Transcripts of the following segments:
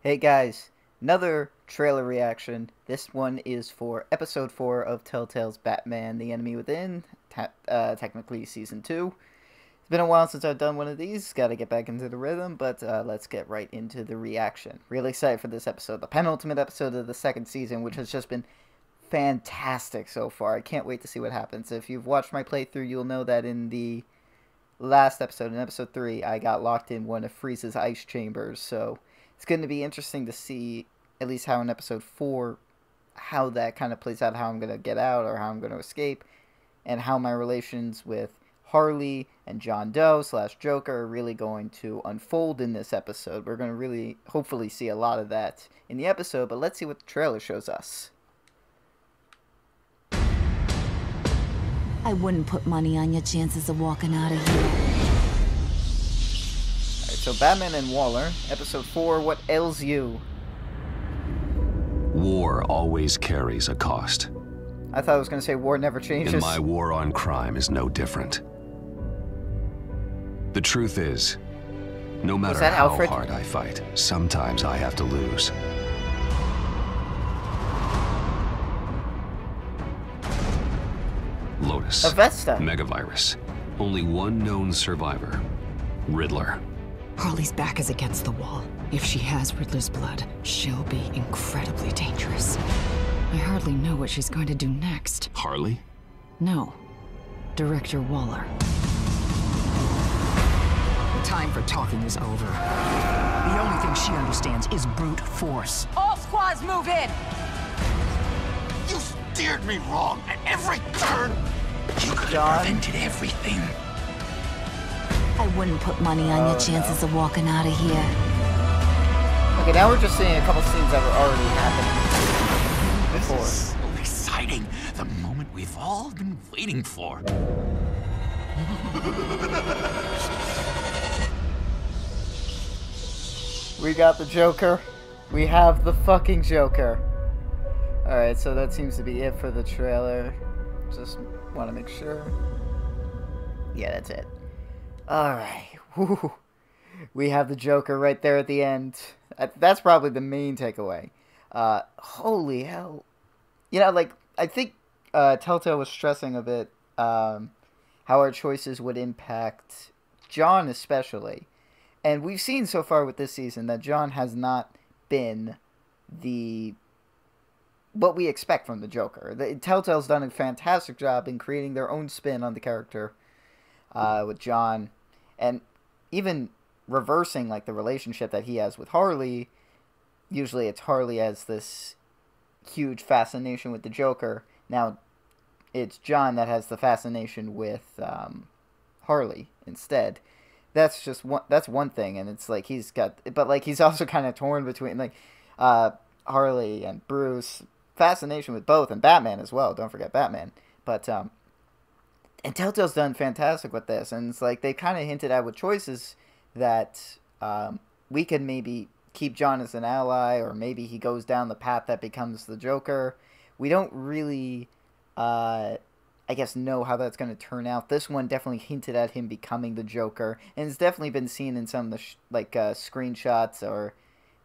Hey guys, another trailer reaction. This one is for episode 4 of Telltale's Batman The Enemy Within, technically season 2. It's been a while since I've done one of these, gotta get back into the rhythm, but let's get right into the reaction. Really excited for this episode, the penultimate episode of the second season, which has just been fantastic so far. I can't wait to see what happens. If you've watched my playthrough, you'll know that in the last episode, in episode 3, I got locked in one of Freeze's ice chambers, so it's going to be interesting to see, at least how in episode 4, how that kind of plays out, how I'm going to get out or how I'm going to escape, and how my relations with Harley and John Doe slash Joker are really going to unfold in this episode. We're going to really, hopefully, see a lot of that in the episode, but let's see what the trailer shows us. I wouldn't put money on your chances of walking out of here. Alright, so Batman and Waller, episode 4, What Ails You? War always carries a cost. I thought I was going to say war never changes. And my war on crime is no different. The truth is, no matter how Alfred? hard I fight, sometimes I have to lose. Lotus. Avesta. Megavirus. Only one known survivor. Riddler. Harley's back is against the wall. If she has Riddler's blood, she'll be incredibly dangerous. I hardly know what she's going to do next. Harley? No. Director Waller. The time for talking is over. The only thing she understands is brute force. All squads move in! You steered me wrong at every turn! You could John? have prevented everything. I wouldn't put money on your chances of walking out of here. Okay, now we're just seeing a couple scenes that were already happening This before. is so exciting. The moment we've all been waiting for. We got the Joker. We have the fucking Joker. Alright, so that seems to be it for the trailer. Just want to make sure. Yeah, that's it. Alright. We have the Joker right there at the end. That's probably the main takeaway. Holy hell. You know, like, I think Telltale was stressing a bit how our choices would impact John especially. And we've seen so far with this season that John has not been what we expect from the Joker. Telltale's done a fantastic job in creating their own spin on the character with John, and even reversing like the relationship that he has with Harley. Usually it's Harley has this huge fascination with the Joker. Now it's John that has the fascination with Harley instead. That's just one thing, and it's like he's got, but like he's also kind of torn between like Harley and Bruce, fascination with both, and Batman as well. Don't forget Batman. But and Telltale's done fantastic with this, and it's like they kind of hinted at with choices that we could maybe keep John as an ally, or maybe he goes down the path that becomes the Joker. We don't really I guess know how that's going to turn out. This one definitely hinted at him becoming the Joker, and it's definitely been seen in some of the screenshots or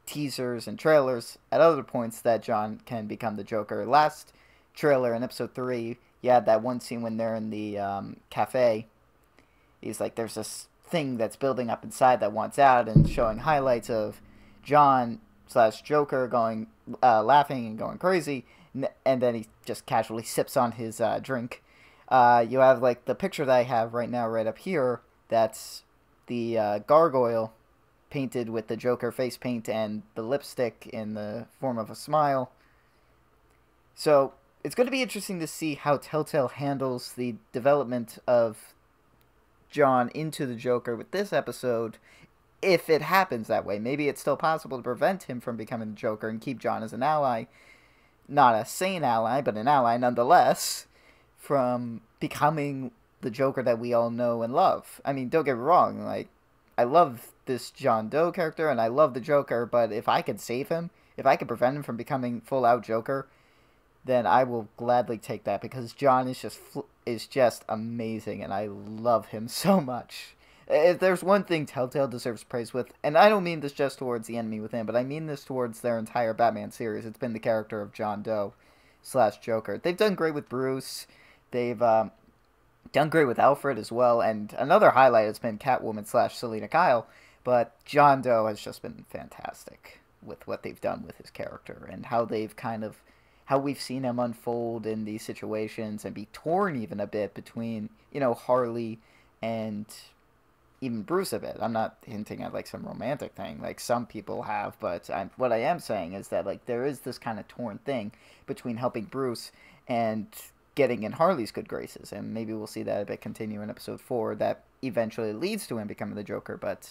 teasers and trailers at other points that John can become the Joker. Last trailer in episode 3, you had that one scene when they're in the cafe. He's like, there's this thing that's building up inside that wants out, and showing highlights of John slash Joker going laughing and going crazy, and then he just casually sips on his drink. You have like the picture that I have right now right up here, that's the gargoyle painted with the Joker face paint and the lipstick in the form of a smile. So it's going to be interesting to see how Telltale handles the development of John into the Joker with this episode, if it happens that way. Maybe it's still possible to prevent him from becoming the Joker and keep John as an ally. Not a sane ally, but an ally nonetheless, from becoming the Joker that we all know and love. I mean, don't get me wrong, like, I love this John Doe character, and I love the Joker, but if I could save him, if I could prevent him from becoming full-out Joker, then I will gladly take that, because John is just amazing, and I love him so much. If there's one thing Telltale deserves praise with, and I don't mean this just towards the enemy within, but I mean this towards their entire Batman series, it's been the character of John Doe / Joker. They've done great with Bruce. They've done great with Alfred as well, and another highlight has been Catwoman / Selena Kyle, but John Doe has just been fantastic with what they've done with his character, and how they've how we've seen him unfold in these situations, and be torn even a bit between, Harley and even Bruce a bit. I'm not hinting at, like, some romantic thing, like some people have, but what I am saying is that, like, there is this kind of torn thing between helping Bruce and getting in Harley's good graces, and maybe we'll see that a bit continue in episode 4, that eventually leads to him becoming the Joker, but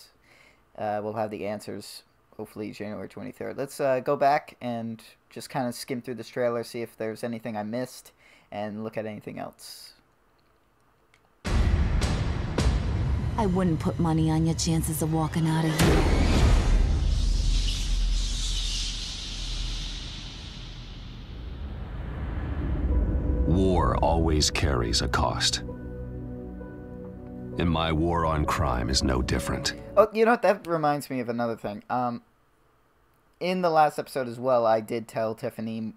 we'll have the answers hopefully January 23rd. Let's go back and just kind of skim through this trailer, see if there's anything I missed, and look at anything else. I wouldn't put money on your chances of walking out of here. War always carries a cost. And my war on crime is no different. Oh, you know what? That reminds me of another thing. In the last episode as well, I did tell Tiffany,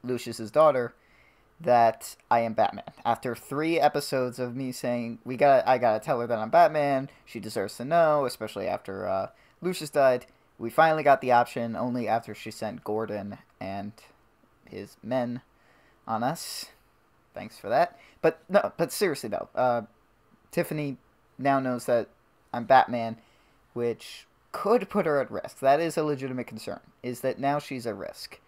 Lucius's daughter, that I am Batman. After 3 episodes of me saying, I gotta tell her that I'm Batman, she deserves to know, especially after Lucius died, we finally got the option only after she sent Gordon and his men on us. Thanks for that. But seriously though, Tiffany now knows that I'm Batman, which could put her at risk. That is a legitimate concern, is that now she's at risk.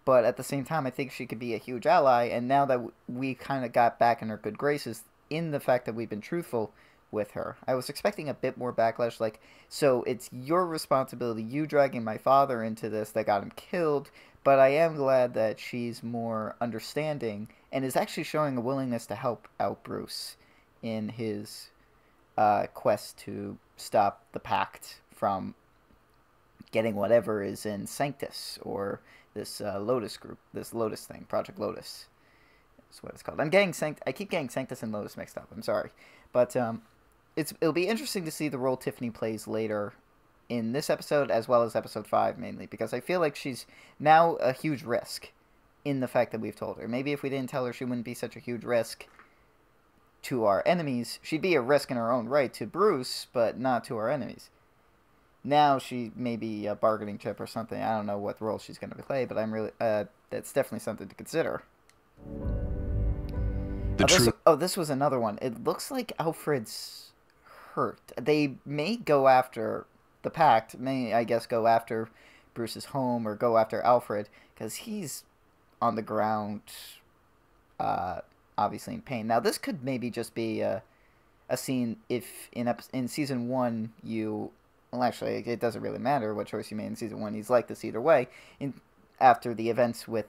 But at the same time, I think she could be a huge ally, and now that we kind of got back in her good graces in the fact that we've been truthful with her, I was expecting a bit more backlash, like, so it's your responsibility, you dragging my father into this that got him killed, but I am glad that she's more understanding and is actually showing a willingness to help out Bruce in his quest to stop the Pact from getting whatever is in Sanctus, or this Lotus group, this Lotus thing, Project Lotus. That's what it's called. I keep getting Sanctus and Lotus mixed up. I'm sorry, but it'll be interesting to see the role Tiffany plays later in this episode, as well as episode 5 mainly, because I feel like she's now a huge risk in the fact that we've told her. Maybe if we didn't tell her, she wouldn't be such a huge risk to our enemies. She'd be a risk in her own right to Bruce, but not to our enemies. Now she may be a bargaining chip or something. I don't know what role she's going to play, but I'm really that's definitely something to consider. This was another one. It looks like Alfred's hurt. They may go after the Pact. May, I guess, go after Bruce's home, or go after Alfred, because he's on the ground, obviously in pain. Now this could maybe just be a scene if in season 1 you. Well, actually, it doesn't really matter what choice you made in season 1. He's like this either way. After the events with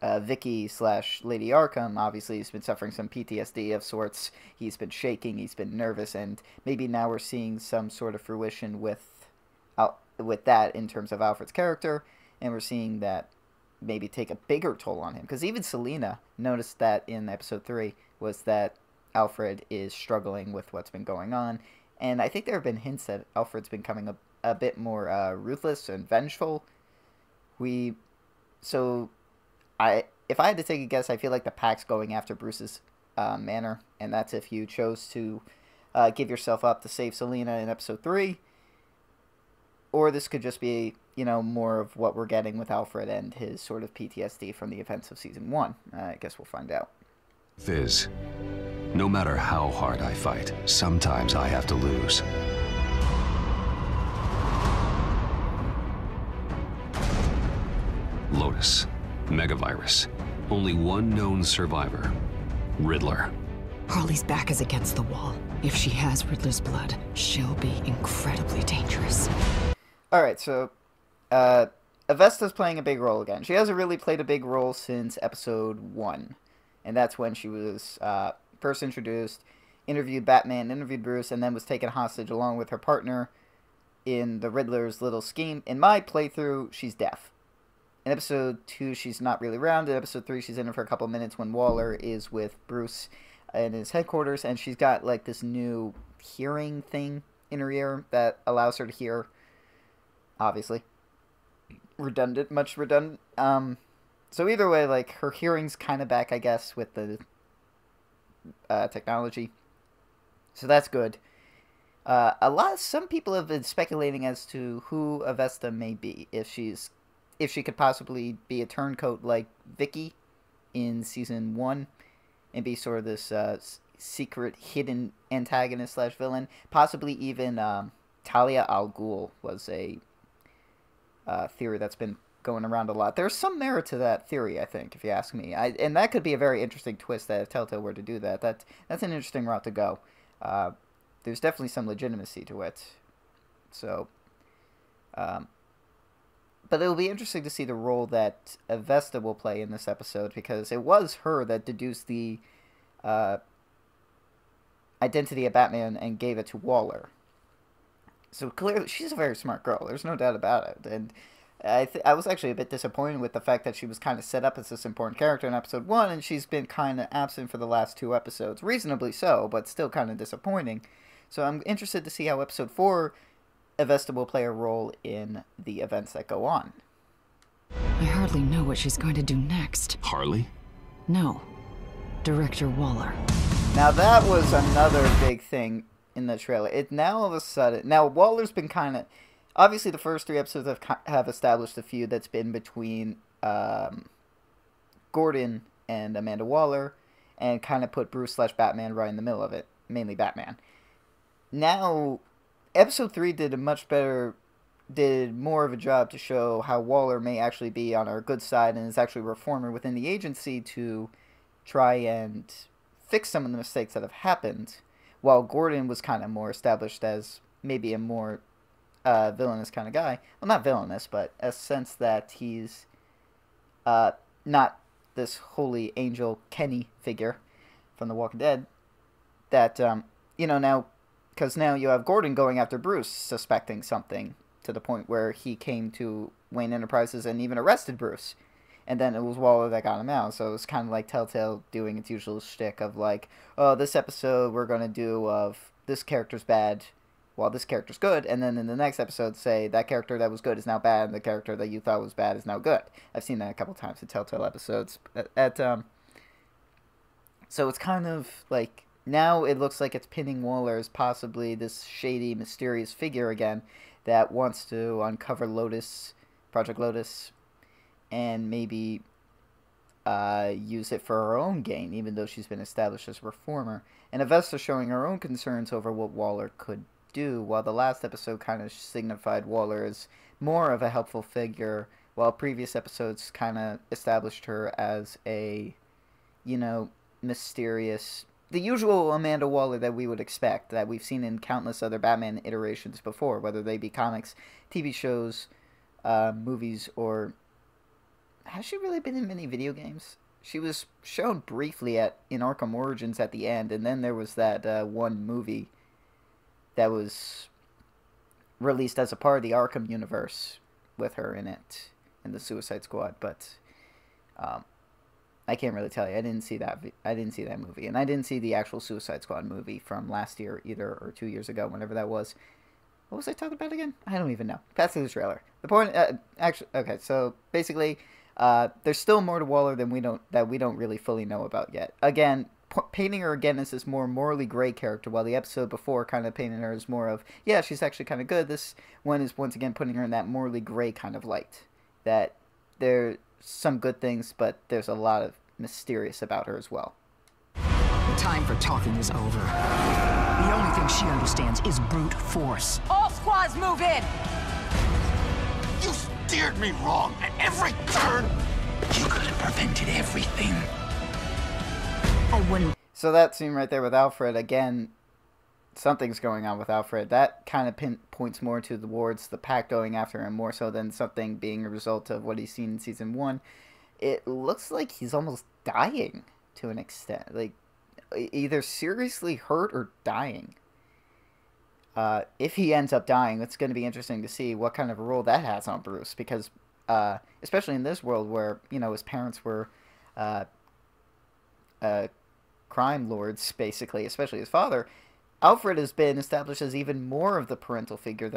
Vicky / Lady Arkham, obviously he's been suffering some PTSD of sorts. He's been shaking. He's been nervous, and maybe now we're seeing some sort of fruition with that in terms of Alfred's character, and we're seeing that maybe take a bigger toll on him. Because even Selena noticed that in episode 3 was that Alfred is struggling with what's been going on. And I think there have been hints that Alfred's been becoming a bit more ruthless and vengeful. If I had to take a guess, I feel like the Pact's going after Bruce's manor, and that's if you chose to give yourself up to save Selena in episode 3. Or this could just be, more of what we're getting with Alfred and his sort of PTSD from the events of season 1. I guess we'll find out. Fizz. No matter how hard I fight, sometimes I have to lose. Lotus. Megavirus. Only one known survivor. Riddler. Harley's back is against the wall. If she has Riddler's blood, she'll be incredibly dangerous. Alright, so Avesta's playing a big role again. She hasn't really played a big role since episode 1. And that's when she was first introduced, interviewed Batman, interviewed Bruce, and then was taken hostage along with her partner in the Riddler's little scheme. In my playthrough, she's deaf. In episode 2, she's not really around. In episode 3, she's in it for a couple minutes when Waller is with Bruce in his headquarters, and she's got like this new hearing thing in her ear that allows her to hear. Obviously, much redundant. So either way, like her hearing's kind of back, I guess, with the technology. So that's good. Some people have been speculating as to who Avesta may be. If she could possibly be a turncoat like Vicky in season 1, and be sort of this secret hidden antagonist / villain. Possibly even Talia al Ghul was a theory that's been going around a lot. There's some merit to that theory, I think, if you ask me. And that could be a very interesting twist that if Telltale were to do that. That's an interesting route to go. There's definitely some legitimacy to it. So, but it'll be interesting to see the role that Avesta will play in this episode, because it was her that deduced the identity of Batman and gave it to Waller. So clearly, she's a very smart girl. There's no doubt about it. And I was actually a bit disappointed with the fact that she was kind of set up as this important character in episode 1, and she's been kind of absent for the last 2 episodes. Reasonably so, but still kind of disappointing. So I'm interested to see how episode 4, Avesta will play a role in the events that go on. I hardly know what she's going to do next. Harley? No. Director Waller. Now that was another big thing in the trailer. Now all of a sudden... Now Waller's been kind of... Obviously the first 3 episodes have established a feud that's been between Gordon and Amanda Waller, and kind of put Bruce / Batman right in the middle of it. Mainly Batman. Now, episode 3 did more of a job to show how Waller may actually be on our good side and is actually a reformer within the agency to try and fix some of the mistakes that have happened, while Gordon was kind of more established as maybe a more villainous kind of guy. Well, not villainous, but a sense that he's not this holy angel Kenny figure from The Walking Dead. That, now... Because now you have Gordon going after Bruce, suspecting something, to the point where he came to Wayne Enterprises and even arrested Bruce. And then it was Waller that got him out. So it was kind of like Telltale doing its usual shtick of like, oh, this episode we're going to do of this character's bad while this character's good. And then in the next episode say that character that was good is now bad and the character that you thought was bad is now good. I've seen that a couple times in Telltale episodes. So it's kind of like... Now it looks like it's pinning Waller as possibly this shady, mysterious figure again that wants to uncover Project Lotus, and maybe use it for her own gain, even though she's been established as a reformer. And Avesta showing her own concerns over what Waller could do, while the last episode kind of signified Waller as more of a helpful figure, while previous episodes kind of established her as a, mysterious... The usual Amanda Waller that we would expect, that we've seen in countless other Batman iterations before, whether they be comics, TV shows, movies, or... Has she really been in many video games? She was shown briefly in Arkham Origins at the end, and then there was that one movie that was released as a part of the Arkham universe with her in it, in the Suicide Squad, but... I can't really tell you. I didn't see that movie, and I didn't see the actual Suicide Squad movie from last year either, or 2 years ago, whenever that was. What was I talking about again? I don't even know. That's the trailer. The point, okay. So basically, there's still more to Waller that we don't really fully know about yet. Again, painting her again as this more morally gray character, while the episode before kind of painted her as more of, yeah, she's actually kind of good. This one is once again putting her in that morally gray kind of light. That there's some good things, but there's a lot of mysterious about her as well. The time for talking is over. The only thing she understands is brute force. All squads move in! You steered me wrong at every turn! You could have prevented everything. I wouldn't. So that scene right there with Alfred, again, something's going on with Alfred. That kind of points more towards the Pack going after him, more so than something being a result of what he's seen in season 1. It looks like he's almost dying to an extent. Like, either seriously hurt or dying. If he ends up dying, it's going to be interesting to see what kind of a role that has on Bruce. Because, especially in this world where, his parents were crime lords, basically, especially his father, Alfred has been established as even more of the parental figure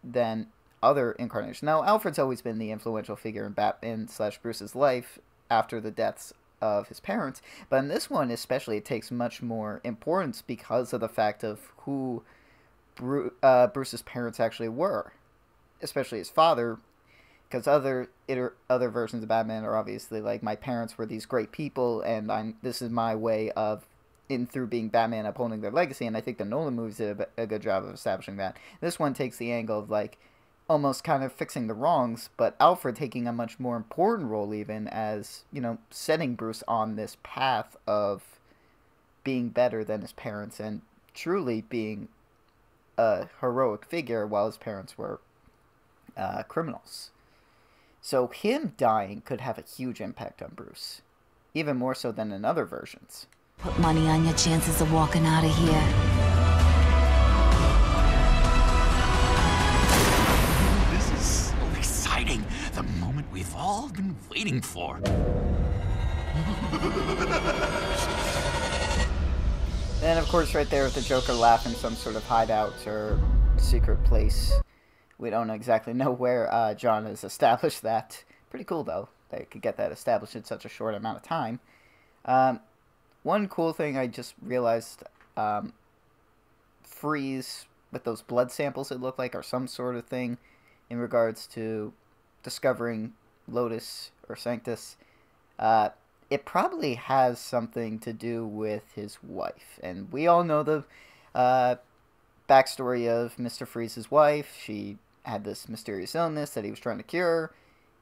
than other incarnations. Now, Alfred's always been the influential figure in Batman/Bruce's life after the deaths of his parents, but in this one especially, it takes much more importance because of the fact of who Bruce's parents actually were, especially his father. Because other versions of Batman are obviously like, my parents were these great people, and this is my way of, through being Batman, upholding their legacy. And I think the Nolan movies did a good job of establishing that. This one takes the angle of like almost kind of fixing the wrongs, but Alfred taking a much more important role, even as, you know, setting Bruce on this path of being better than his parents and truly being a heroic figure while his parents were criminals. So him dying could have a huge impact on Bruce, even more so than in other versions. Put money on your chances of walking out of here. This is so exciting. The moment we've all been waiting for. And of course, right there with the Joker laughing, some sort of hideout or secret place. We don't exactly know where John has established that. Pretty cool, though. They could get that established in such a short amount of time. One cool thing I just realized, Freeze, with those blood samples it looked like, or some sort of thing, in regards to discovering Lotus or Sanctus, it probably has something to do with his wife. And we all know the backstory of Mr. Freeze's wife. She had this mysterious illness that he was trying to cure.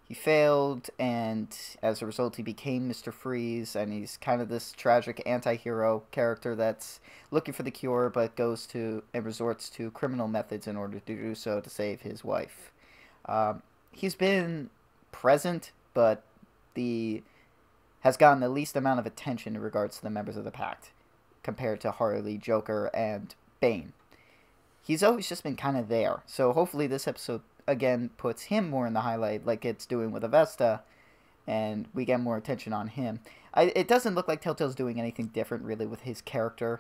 He failed, and as a result he became Mr. Freeze, and he's kind of this tragic anti-hero character that's looking for the cure, but goes to and resorts to criminal methods in order to do so to save his wife. He's been present, but has gotten the least amount of attention in regards to the members of the Pact, compared to Harley, Joker, and Bane. He's always just been kind of there. So hopefully this episode, again, puts him more in the highlight like it's doing with Avesta, and we get more attention on him. It doesn't look like Telltale's doing anything different, really, with his character.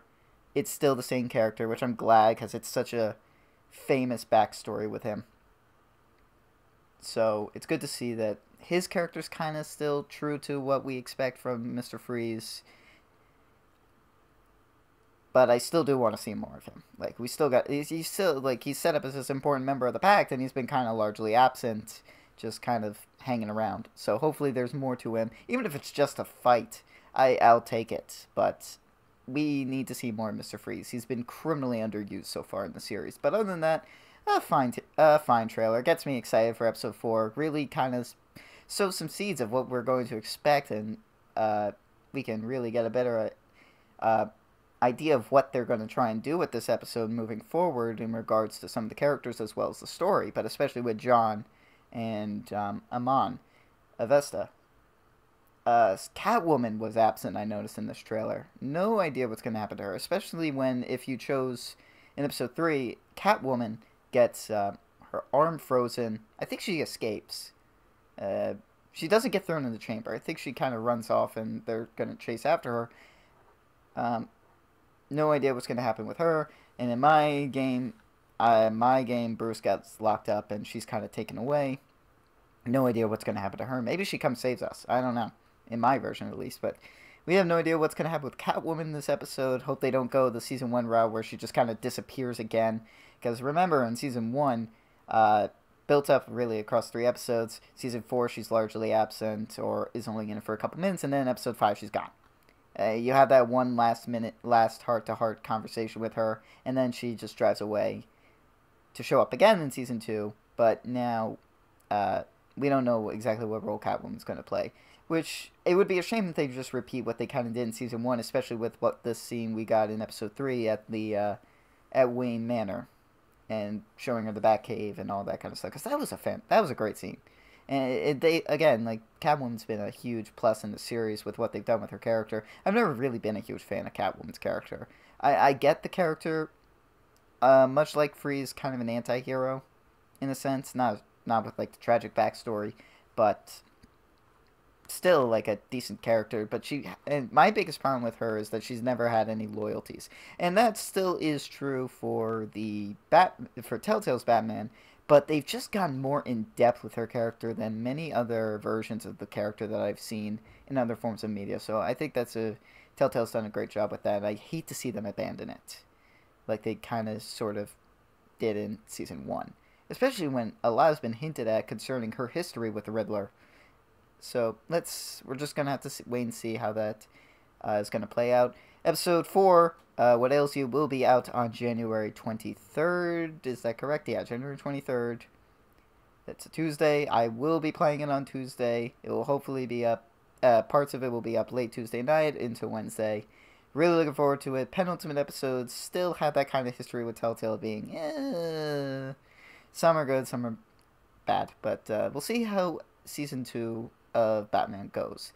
It's still the same character, which I'm glad, because it's such a famous backstory with him. So it's good to see that his character's kind of still true to what we expect from Mr. Freeze. But I still do want to see more of him. Like, we still got... He's still, like, he's set up as this important member of the Pact, and he's been kind of largely absent, just kind of hanging around. So hopefully there's more to him. Even if it's just a fight, I'll take it. But we need to see more of Mr. Freeze. He's been criminally underused so far in the series. But other than that, a fine trailer. Gets me excited for Episode 4. Really kind of sows some seeds of what we're going to expect, and we can really get a better... idea of what they're going to try and do with this episode moving forward in regards to some of the characters as well as the story, but especially with John and Amon, Avesta. Catwoman was absent, I noticed, in this trailer. No idea what's going to happen to her, especially when, if you chose in episode 3, Catwoman gets her arm frozen. I think she escapes. She doesn't get thrown in the chamber. I think she kind of runs off and they're going to chase after her. No idea what's going to happen with her. And in my game, Bruce gets locked up and she's kind of taken away. No idea what's going to happen to her. Maybe she comes saves us. I don't know. In my version, at least. But we have no idea what's going to happen with Catwoman in this episode. Hope they don't go the Season 1 route where she just kind of disappears again. Because remember, in Season 1, built up really across 3 episodes. Season 4, she's largely absent or is only in it for a couple minutes. And then in Episode 5, she's gone. You have that one last heart-to-heart conversation with her, and then she just drives away to show up again in Season 2, but now we don't know exactly what role Catwoman's going to play, which it would be a shame if they just repeat what they kind of did in Season 1, especially with what this scene we got in Episode 3 at the at Wayne Manor, and showing her the Batcave and all that kind of stuff, because that was a great scene. And again, like, Catwoman's been a huge plus in the series with what they've done with her character. I've never really been a huge fan of Catwoman's character. I get the character, much like Freeze, kind of an anti-hero, in a sense. Not with, like, the tragic backstory, but still like a decent character, but and my biggest problem with her is that she's never had any loyalties, and that still is true for for Telltale's Batman. But they've just gotten more in depth with her character than many other versions of the character that I've seen in other forms of media. So I think Telltale's done a great job with that. I hate to see them abandon it, like they kind of sort of did in season 1, especially when a lot has been hinted at concerning her history with the Riddler. So we're just gonna have to wait and see how that is gonna play out. Episode 4, What Ails You, will be out on January 23rd. Is that correct? Yeah, January 23rd. That's a Tuesday. I will be playing it on Tuesday. It will hopefully be up. Parts of it will be up late Tuesday night into Wednesday. Really looking forward to it. Penultimate episodes still have that kind of history with Telltale being, some are good, some are bad. But we'll see how Season 2 of Batman goes.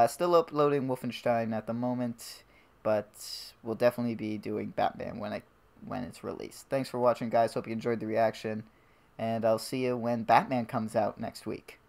Still uploading Wolfenstein at the moment, but we'll definitely be doing Batman when it's released. Thanks for watching, guys. Hope you enjoyed the reaction, and I'll see you when Batman comes out next week.